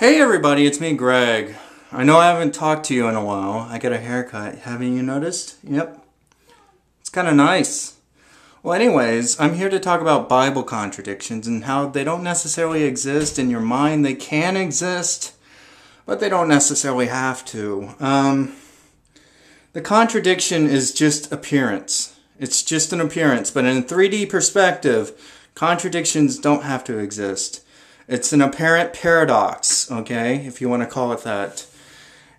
Hey everybody, it's me, Greg. I know I haven't talked to you in a while. I got a haircut. Haven't you noticed? Yep. It's kind of nice. Well, anyways, I'm here to talk about Bible contradictions and how they don't necessarily exist in your mind. They can exist, but they don't necessarily have to. The contradiction is just appearance. It's just an appearance, but in a 3D perspective, contradictions don't have to exist. It's an apparent paradox, okay, if you want to call it that.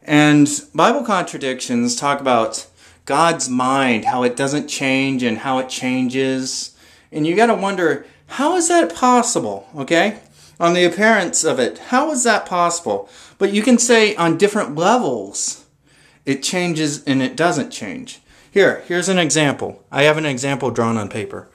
And Bible contradictions talk about God's mind, how it doesn't change and how it changes. And you got to wonder, how is that possible, okay? On the appearance of it, how is that possible? But you can say on different levels, it changes and it doesn't change. Here's an example. I have an example drawn on paper.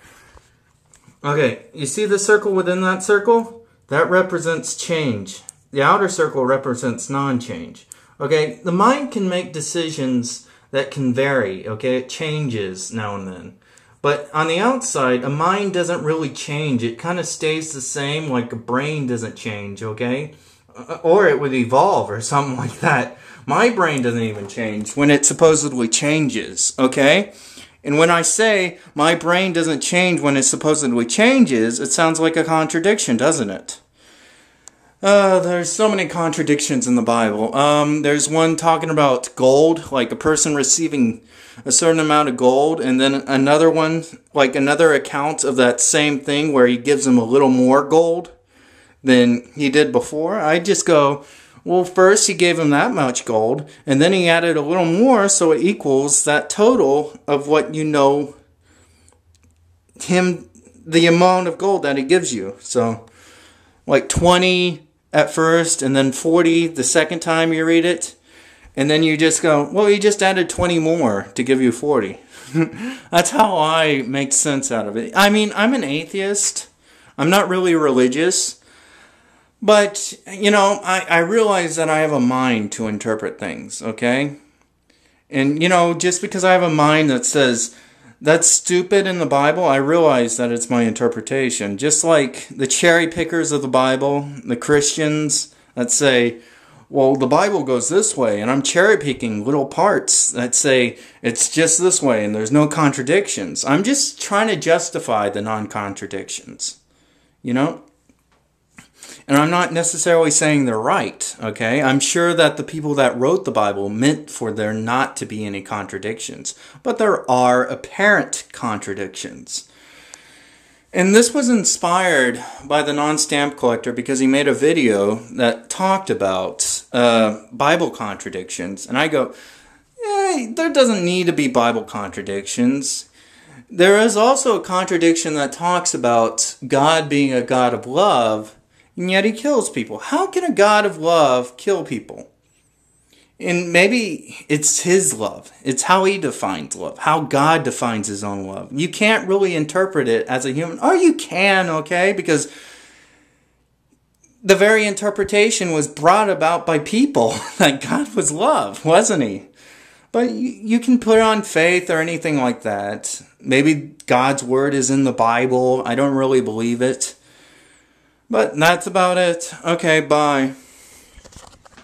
Okay, you see the circle within that circle? That represents change. The outer circle represents non-change. Okay, the mind can make decisions that can vary. Okay, it changes now and then. But on the outside, a mind doesn't really change. It kind of stays the same, like a brain doesn't change, okay? Or it would evolve or something like that. My brain doesn't even change when it supposedly changes, okay? And when I say my brain doesn't change when it supposedly changes, it sounds like a contradiction, doesn't it? There's so many contradictions in the Bible. There's one talking about gold, like a person receiving a certain amount of gold, and then another one, like another account of that same thing where he gives them a little more gold than he did before. I just go, well, first he gave him that much gold, and then he added a little more, so it equals that total of what you know the amount of gold that he gives you. So, like 20 at first, and then 40 the second time you read it, and then you just go, well, he just added 20 more to give you 40. That's how I make sense out of it. I mean, I'm an atheist. I'm not really religious. But, you know, I realize that I have a mind to interpret things, okay? And, you know, just because I have a mind that says, that's stupid in the Bible, I realize that it's my interpretation. Just like the cherry pickers of the Bible, the Christians that say, well, the Bible goes this way, and I'm cherry picking little parts that say it's just this way and there's no contradictions. I'm just trying to justify the non-contradictions, you know? And I'm not necessarily saying they're right, okay? I'm sure that the people that wrote the Bible meant for there not to be any contradictions. But there are apparent contradictions. And this was inspired by the non-stamp collector because he made a video that talked about Bible contradictions. And I go, there doesn't need to be Bible contradictions. There is also a contradiction that talks about God being a God of love, and yet he kills people. How can a God of love kill people? And maybe it's his love. It's how he defines love. How God defines his own love. You can't really interpret it as a human. Or you can, okay? Because the very interpretation was brought about by people. That God was love, wasn't he? But you can put on faith or anything like that. Maybe God's word is in the Bible. I don't really believe it. But that's about it. Okay, bye.